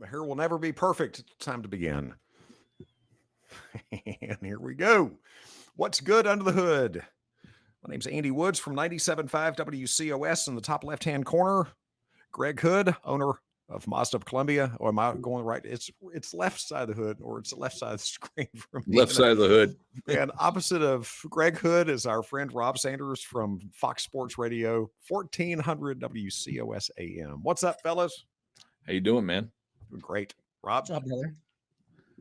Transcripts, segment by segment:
The hair will never be perfect. It's time to begin. And here we go. What's good under the hood? My name's Andy Woods from 97.5 WCOS in the top left-hand corner. Greg Hood, owner of Mazda of Columbia. Or am I going right? It's left side of the hood, or it's the left side of the screen for me. Left side of the hood. And opposite of Greg Hood is our friend Rob Sanders from Fox Sports Radio, 1400 WCOS AM. What's up, fellas? How you doing, man? Doing great. Rob? What's up, brother?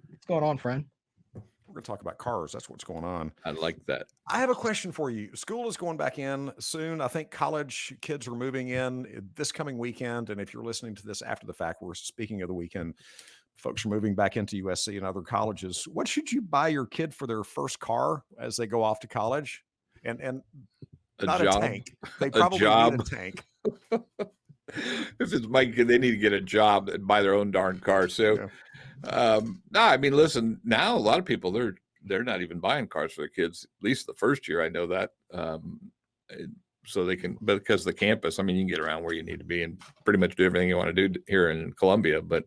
What's going on, friend? We're going to talk about cars. That's what's going on. I like that. I have a question for you. School is going back in soon. I think college kids are moving in this coming weekend. And if you're listening to this after the fact, we're speaking of the weekend. Folks are moving back into USC and other colleges. What should you buy your kid for their first car as they go off to college? And not a tank. They probably need a tank. If it's my kid, they need to get a job and buy their own darn car. So, no, I mean, listen, now a lot of people, they're not even buying cars for their kids, at least the first year. I know that. So they can, because the campus, I mean, you can get around where you need to be and pretty much do everything you want to do here in Columbia. But,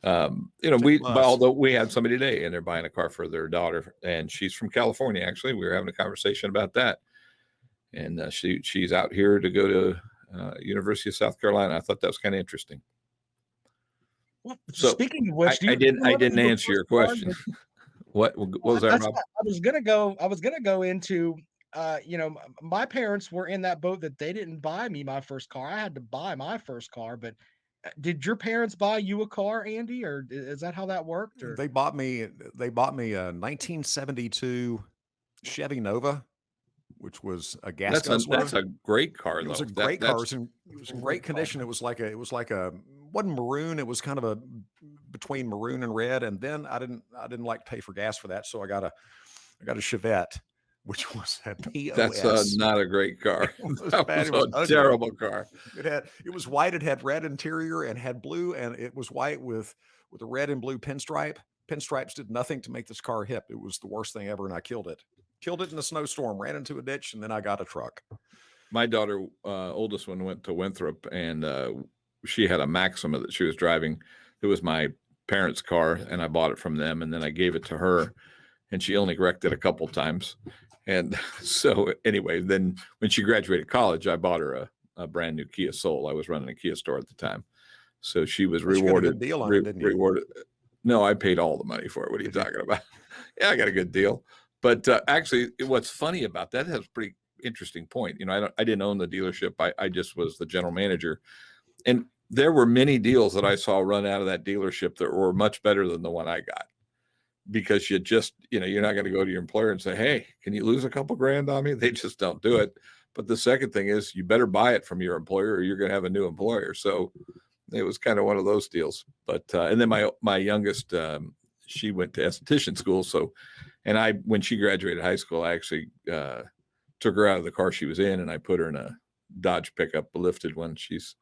although we had somebody today and they're buying a car for their daughter, and she's from California, actually. We were having a conversation about that. And she's out here to go to University of South Carolina. I thought that was kind of interesting. Well, so speaking of which, I didn't answer your question. What was that, Rob? I was gonna go into my parents were in that boat that they didn't buy me my first car. I had to buy my first car, but did your parents buy you a car, Andy, or is that how that worked? Or? They bought me a 1972 Chevy Nova, which was a gas guzzler. That's a great car, though. It was a great car. It was in great condition. It was like a wasn't maroon. It was kind of a between maroon and red. And then I didn't like to pay for gas for that, so I got a Chevette, which was a POS. That's not a great car. It was a terrible car. It was white. It had red interior and had blue, and it was white with a red and blue pinstripe. Pinstripes did nothing to make this car hip. It was the worst thing ever, and I killed it. Killed it in a snowstorm, ran into a ditch, and then I got a truck. My daughter, oldest one, went to Winthrop, and she had a Maxima that she was driving. It was my parents' car, and I bought it from them, and then I gave it to her, and she only wrecked it a couple times. And so anyway, then when she graduated college, I bought her a brand new Kia Soul. I was running a Kia store at the time. So she was rewarded. You got a good deal on it, didn't you? Rewarded. No, I paid all the money for it. What are you talking about? Yeah, I got a good deal. But actually, what's funny about that, that's a pretty interesting point. I didn't own the dealership. I just was the general manager. And there were many deals that I saw run out of that dealership that were much better than the one I got. Because you just, you're not going to go to your employer and say, hey, can you lose a couple grand on me? They just don't do it. But the second thing is you better buy it from your employer or you're going to have a new employer. So it was kind of one of those deals. But and then my youngest, she went to esthetician school. So, and when she graduated high school, I actually took her out of the car she was in and I put her in a Dodge pickup, a lifted one. She's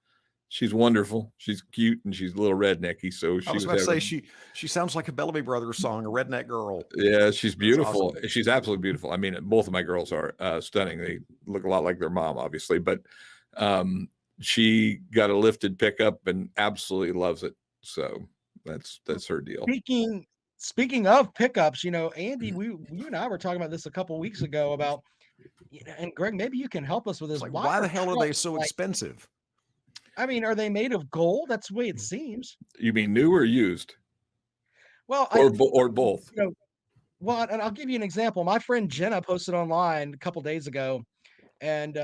wonderful. She's cute and she's a little rednecky. So I was about to say she sounds like a Bellamy Brothers song, a redneck girl. Yeah, she's beautiful. Awesome. She's absolutely beautiful. I mean, both of my girls are stunning. They look a lot like their mom, obviously, but she got a lifted pickup and absolutely loves it. So that's her deal. Speaking of pickups, Andy, you and I were talking about this a couple of weeks ago about, and Greg, maybe you can help us with this. Like, why the hell are they so expensive? I mean, are they made of gold? That's the way it seems. You mean new or used? Well, or both. Well, and I'll give you an example. My friend Jenna posted online a couple days ago, and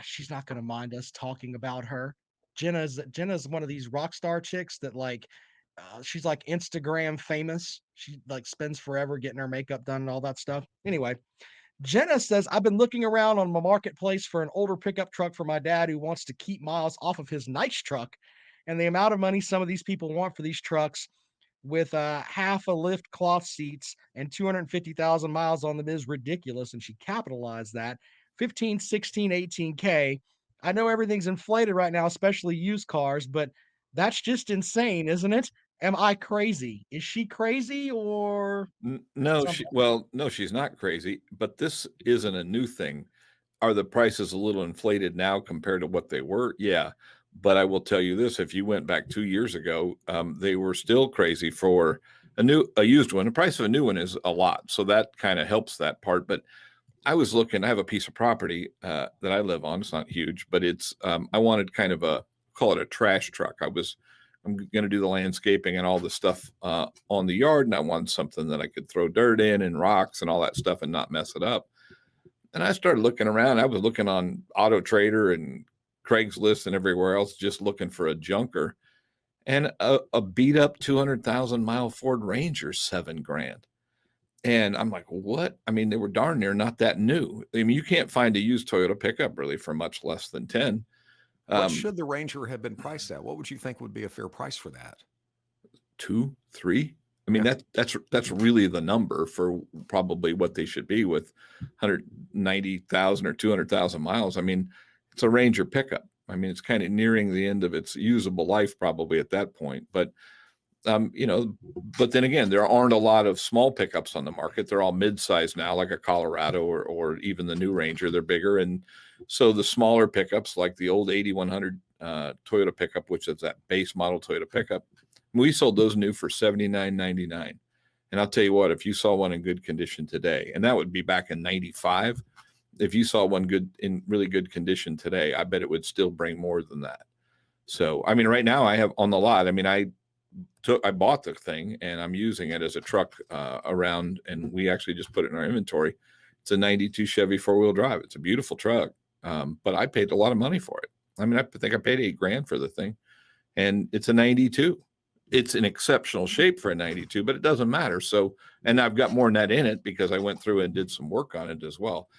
she's not going to mind us talking about her. Jenna's one of these rock star chicks that she's like Instagram famous. She spends forever getting her makeup done and all that stuff. Anyway, Jenna says, I've been looking around on my marketplace for an older pickup truck for my dad who wants to keep miles off of his nice truck. And the amount of money some of these people want for these trucks with half a lift cloth seats and 250,000 miles on them is ridiculous. And she capitalized that 15, 16, 18K. I know everything's inflated right now, especially used cars, but that's just insane, isn't it? Am I crazy? Is she crazy or no? No, she's not crazy. But this isn't a new thing. Are the prices a little inflated now compared to what they were? Yeah, But I will tell you this: if you went back 2 years ago, they were still crazy for a used one. The price of a new one is a lot, so that kind of helps that part. But I was looking. I have a piece of property that I live on. It's not huge, but it's. I wanted kind of call it a trash truck. I'm going to do the landscaping and all the stuff on the yard, and I wanted something that I could throw dirt in and rocks and all that stuff and not mess it up. And I started looking around. I was looking on Auto Trader and Craigslist and everywhere else, just looking for a junker. And a beat up 200,000 mile Ford Ranger, $7,000. And I'm like, what? I mean, they were darn near not that new. I mean, you can't find a used Toyota pickup really for much less than 10. What should the Ranger have been priced at? What would you think would be a fair price for that? 2, 3. I mean, Yeah. that's really the number for probably what they should be with 190,000 or 200,000 miles. I mean, it's a Ranger pickup. I mean, it's kind of nearing the end of its usable life probably at that point. But but then again, there aren't a lot of small pickups on the market. They're all mid-sized now, like a Colorado or even the new Ranger. They're bigger, and so the smaller pickups, like the old 8100 Toyota pickup, which is that base model Toyota pickup, we sold those new for $79.99. And I'll tell you what, if you saw one in good condition today, and that would be back in '95, if you saw one in really good condition today, I bet it would still bring more than that. So, I mean, right now I have on the lot. I mean, I bought the thing and I'm using it as a truck around, and we actually just put it in our inventory. It's a '92 Chevy 4-wheel drive. It's a beautiful truck, but I paid a lot of money for it. I mean, I think I paid $8,000 for the thing, and it's a '92. It's in exceptional shape for a '92, but it doesn't matter. So, and I've got more than that in it because I went through and did some work on it as well.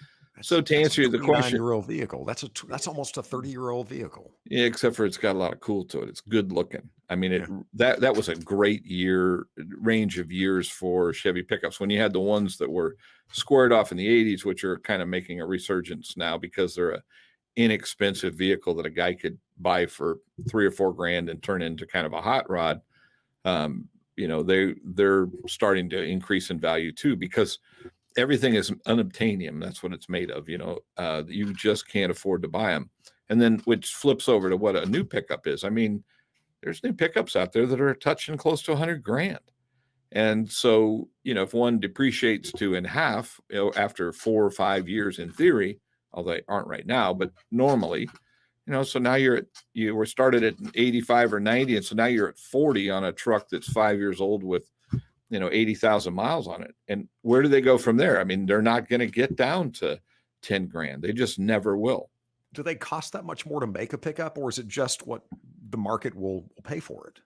So to answer the question, 29-year-old vehicle. That's almost a 30-year-old vehicle. yeah, except for it's got a lot of cool to it. It's good looking. I mean, Yeah. that was a great range of years for Chevy pickups when you had the ones that were squared off in the '80s, which are kind of making a resurgence now because they're a inexpensive vehicle that a guy could buy for $3 or $4,000 and turn into kind of a hot rod. They're starting to increase in value too because everything is unobtainium. That's what it's made of. You just can't afford to buy them. And then which flips over to what a new pickup is. I mean, there's new pickups out there that are touching close to $100,000. And so, if one depreciates to in half, after 4 or 5 years in theory, although they aren't right now, but normally, so now you were started at 85 or 90. And so now you're at 40 on a truck that's 5 years old with, 80,000 miles on it. And where do they go from there? I mean, they're not going to get down to $10,000. They just never will. Do they cost that much more to make a pickup, or is it just what the market will pay for it?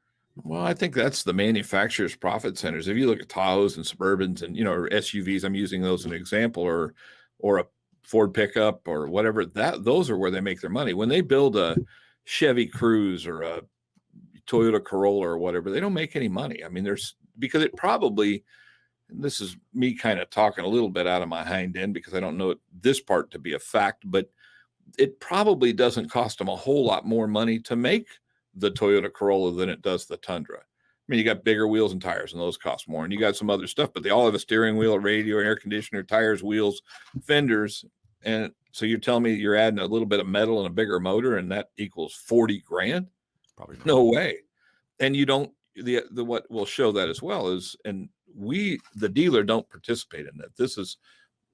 Well, I think that's the manufacturer's profit centers. If you look at Tahoes and Suburbans and, or SUVs, I'm using those as an example, or a Ford pickup or whatever, those are where they make their money. When they build a Chevy Cruze or a Toyota Corolla or whatever, they don't make any money. I mean, because it probably, and this is me kind of talking a little bit out of my hind end because I don't know this part to be a fact, but it probably doesn't cost them a whole lot more money to make the Toyota Corolla than it does the Tundra. I mean, you got bigger wheels and tires, and those cost more. And you got some other stuff, but they all have a steering wheel, a radio, air conditioner, tires, wheels, fenders. And so you're telling me you're adding a little bit of metal and a bigger motor, and that equals $40,000? Probably not. No way. And you don't. The what will show that as well is, and the dealer don't participate in that. This is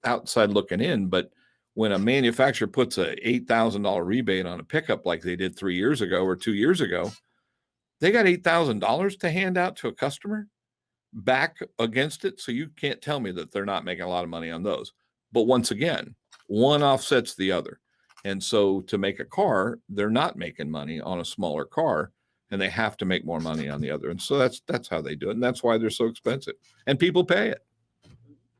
outside looking in, but when a manufacturer puts a $8,000 rebate on a pickup like they did 3 years ago or 2 years ago, they got $8,000 to hand out to a customer back against it. So you can't tell me that they're not making a lot of money on those. But once again, one offsets the other. And so to make a car, they're not making money on a smaller car, and they have to make more money on the other. And so that's how they do it. And that's why they're so expensive. And people pay it.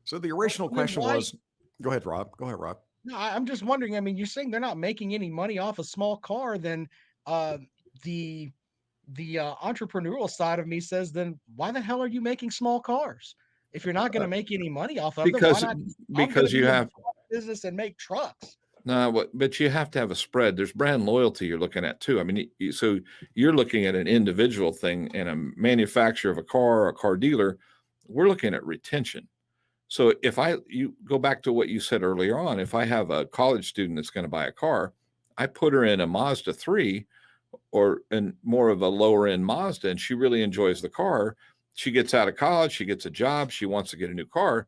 So the original question why- was, go ahead, Rob. Go ahead, Rob. No, I'm just wondering. I mean, you're saying they're not making any money off a small car. Then the entrepreneurial side of me says, then why the hell are you making small cars? If you're not going to make any money off of them, Because why not? because you have business and make trucks. no, but you have to have a spread. There's brand loyalty you're looking at too. I mean, so you're looking at an individual thing, and a manufacturer of a car dealer, we're looking at retention. So if you go back to what you said earlier on, if I have a college student that's going to buy a car, I put her in a Mazda 3 or and more of a lower end Mazda, and she really enjoys the car. She gets out of college, she gets a job, she wants to get a new car.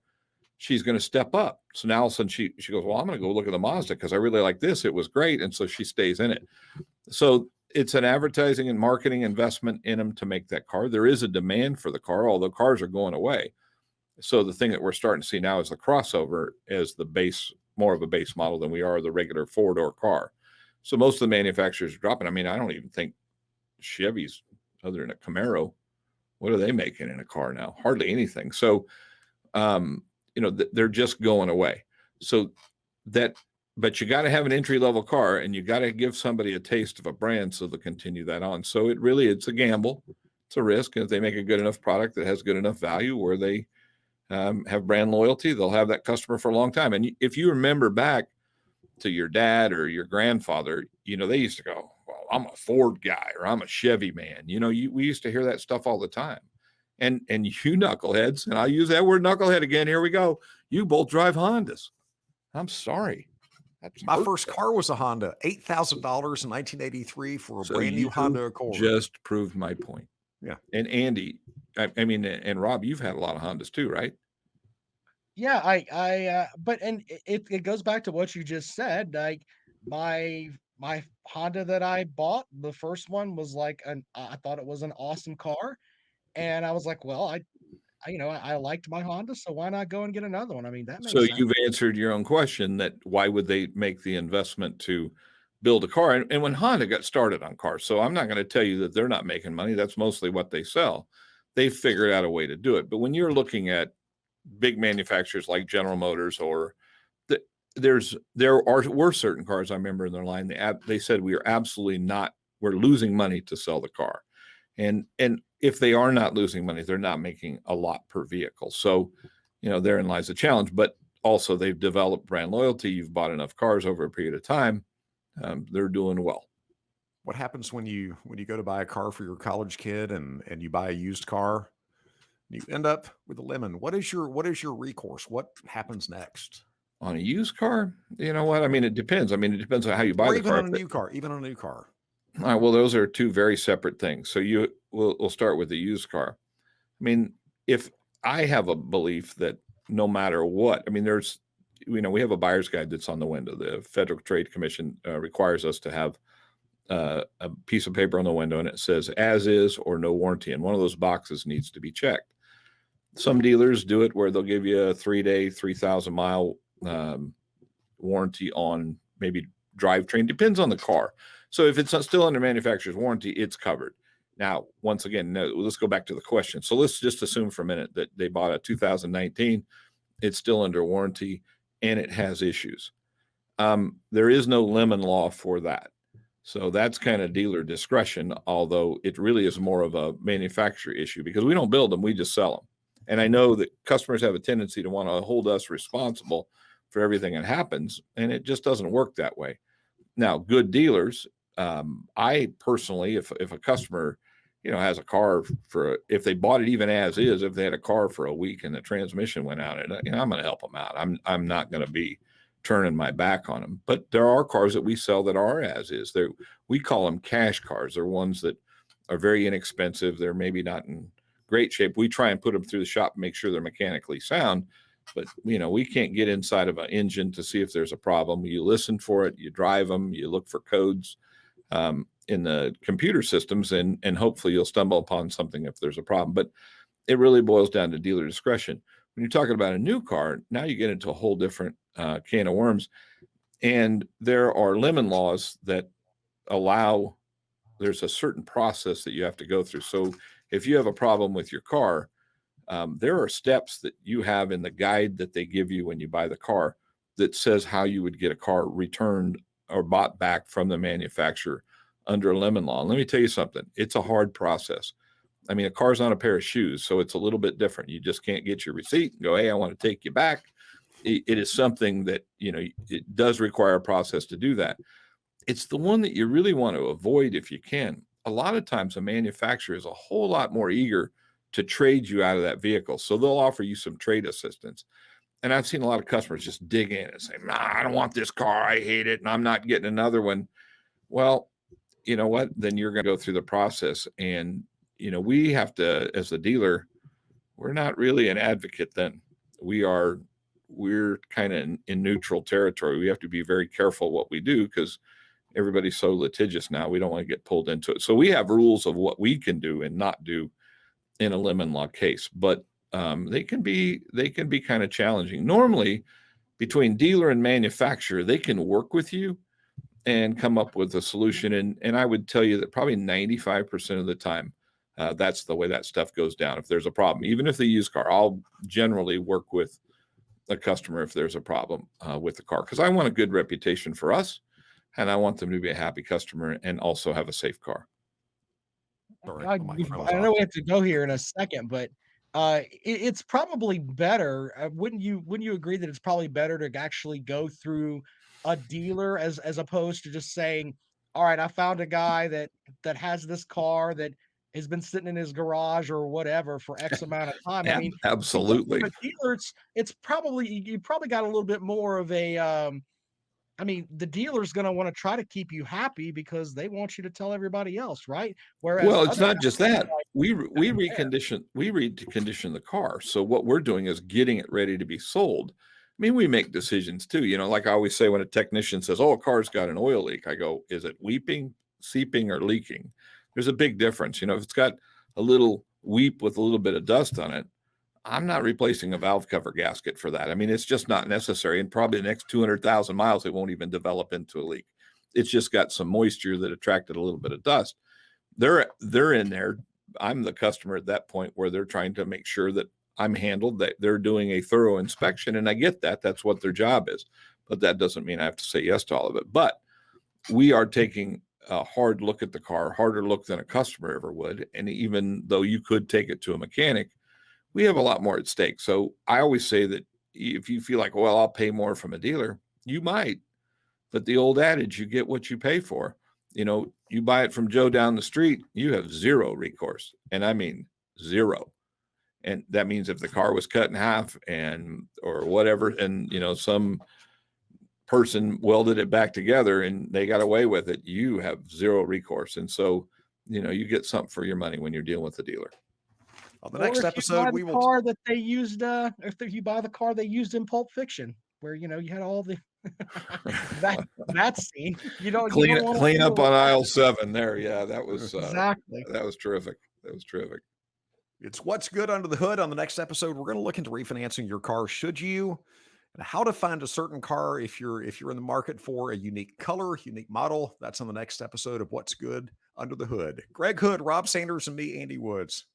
She's going to step up. So now all of a sudden she goes, well, I'm going to go look at the Mazda because I really like this. It was great. And so she stays in it. So it's an advertising and marketing investment in them to make that car. There is a demand for the car, although cars are going away. So the thing that we're starting to see now is the crossover as the base, more of a base model than we are the regular four-door car. So most of the manufacturers are dropping. I mean, I don't even think Chevy's, other than a Camaro, what are they making in a car now? Hardly anything. So, they're just going away. So but you got to have an entry level car, and you got to give somebody a taste of a brand so they'll continue that on. So it's a gamble. It's a risk. And if they make a good enough product that has good enough value where they have brand loyalty, they'll have that customer for a long time. And if you remember back to your dad or your grandfather, they used to go, well, I'm a Ford guy or I'm a Chevy man. We used to hear that stuff all the time. And you knuckleheads, and I'll use that word knucklehead again. Here we go. You both drive Hondas. I'm sorry. My first car was a Honda, $8,000 in 1983 for a So brand new you Honda Accord. just proved my point. Yeah. And Andy, I mean, and Rob, you've had a lot of Hondas too, right? Yeah, but it goes back to what you just said. Like my Honda that I bought, the first one was like I thought it was an awesome car, and I was like, well, I liked my Honda, so why not go and get another one? I mean, that So makes sense. you've answered your own question that why would they make the investment to build a car? And when Honda got started on cars, so I'm not going to tell you that they're not making money. That's mostly what they sell. They figured out a way to do it. But when you're looking at big manufacturers like General Motors or were certain cars I remember in their line, they said we're losing money to sell the car. And if they are not losing money, they're not making a lot per vehicle. So, therein lies the challenge. But also, they've developed brand loyalty. You've bought enough cars over a period of time. They're doing well. What happens when you go to buy a car for your college kid and you buy a used car? You end up with a lemon. What is your recourse? What happens next? On a used car, you know what? I mean, it depends. I mean, it depends on how you buy Or the even car. on a new car, even on a new car. All right, well, those are two very separate things. So we'll start with the used car. I mean, if I have a belief that no matter what, I mean, we have a buyer's guide that's on the window. The Federal Trade Commission requires us to have a piece of paper on the window, and it says as is or no warranty. And one of those boxes needs to be checked. Some dealers do it where they'll give you a 3-day, 3,000-mile warranty on maybe drivetrain. Depends on the car. So if it's still under manufacturer's warranty, it's covered. Now, once again, let's go back to the question. So let's just assume for a minute that they bought a 2019. It's still under warranty and it has issues. There is no lemon law for that. So that's kind of dealer discretion, although it really is more of a manufacturer issue because we don't build them, we just sell them. And I know that customers have a tendency to want to hold us responsible for everything that happens, and it just doesn't work that way. Now, good dealers, I personally, if a customer, has a car if they bought it even as is, if they had a car for a week and the transmission went out, and I'm going to help them out. I'm not going to be turning my back on them. But there are cars that we sell that are as is. We call them cash cars. They're ones that are very inexpensive. They're maybe not in great shape. We try and put them through the shop and make sure they're mechanically sound. But, we can't get inside of an engine to see if there's a problem. You listen for it, you drive them, you look for codes in the computer systems, and hopefully you'll stumble upon something if there's a problem. But it really boils down to dealer discretion. When you're talking about a new car, now you get into a whole different can of worms. And there are lemon laws that there's a certain process that you have to go through. So if you have a problem with your car, there are steps that you have in the guide that they give you when you buy the car that says how you would get a car returned or bought back from the manufacturer under a lemon law. And let me tell you something, it's a hard process. I mean, a car's not a pair of shoes, so it's a little bit different. You just can't get your receipt and go, hey, I want to take you back. It is something that, it does require a process to do that. It's the one that you really want to avoid if you can. A lot of times a manufacturer is a whole lot more eager to trade you out of that vehicle. So they'll offer you some trade assistance. And I've seen a lot of customers just dig in and say, nah, I don't want this car. I hate it. And I'm not getting another one. Well, you know what? Then you're going to go through the process. And, we have to, as a dealer, we're not really an advocate then. We're kind of in neutral territory. We have to be very careful what we do because everybody's so litigious now. We don't want to get pulled into it. So we have rules of what we can do and not do in a lemon law case, but they can be kind of challenging. Normally, between dealer and manufacturer, they can work with you and come up with a solution. And I would tell you that probably 95% of the time, that's the way that stuff goes down. If there's a problem, even if the used car, I'll generally work with a customer if there's a problem with the car, because I want a good reputation for us, and I want them to be a happy customer and also have a safe car. Sorry, I, the microphone was I know off. we have to go here in a second, but it's probably better. Wouldn't you agree that it's probably better to actually go through a dealer as opposed to just saying, "All right, I found a guy that has this car that has been sitting in his garage or whatever for X amount of time." I mean, if you go through Absolutely. a dealer, it's probably you probably got a little bit more of a I mean, the dealer's gonna wanna try to keep you happy because they want you to tell everybody else, right? Whereas Well, it's other not just guys that. like We recondition the car. So what we're doing is getting it ready to be sold. I mean, we make decisions too. Like I always say, when a technician says, "Oh, a car's got an oil leak," I go, "Is it weeping, seeping, or leaking?" There's a big difference. If it's got a little weep with a little bit of dust on it, I'm not replacing a valve cover gasket for that. I mean, it's just not necessary. And probably the next 200,000 miles, it won't even develop into a leak. It's just got some moisture that attracted a little bit of dust. They're in there. I'm the customer at that point where they're trying to make sure that I'm handled, that they're doing a thorough inspection. And I get that. That's what their job is. But that doesn't mean I have to say yes to all of it. But we are taking a hard look at the car, harder look than a customer ever would. And even though you could take it to a mechanic, we have a lot more at stake. So I always say that if you feel like, well, I'll pay more from a dealer, you might. But the old adage, you get what you pay for. You buy it from Joe down the street, you have zero recourse. And I mean, zero. And that means if the car was cut in half or whatever, and some person welded it back together and they got away with it, you have zero recourse. And so, you get something for your money when you're dealing with the dealer. On the or next if you episode, buy the we will. car that they used, if you buy the car they used in Pulp Fiction, where, you had all the that scene, you don't wanna Clean deal up with on that. aisle 7 there. Yeah, that was Exactly. that was terrific. That was terrific. It's what's good under the hood. On the next episode, we're going to look into refinancing your car. Should you? And how to find a certain car if you're in the market for a unique color, unique model. That's on the next episode of What's Good Under the Hood. Greg Hood, Rob Sanders, and me, Andy Woods.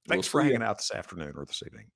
We'll Thanks for see you. hanging out this afternoon or this evening.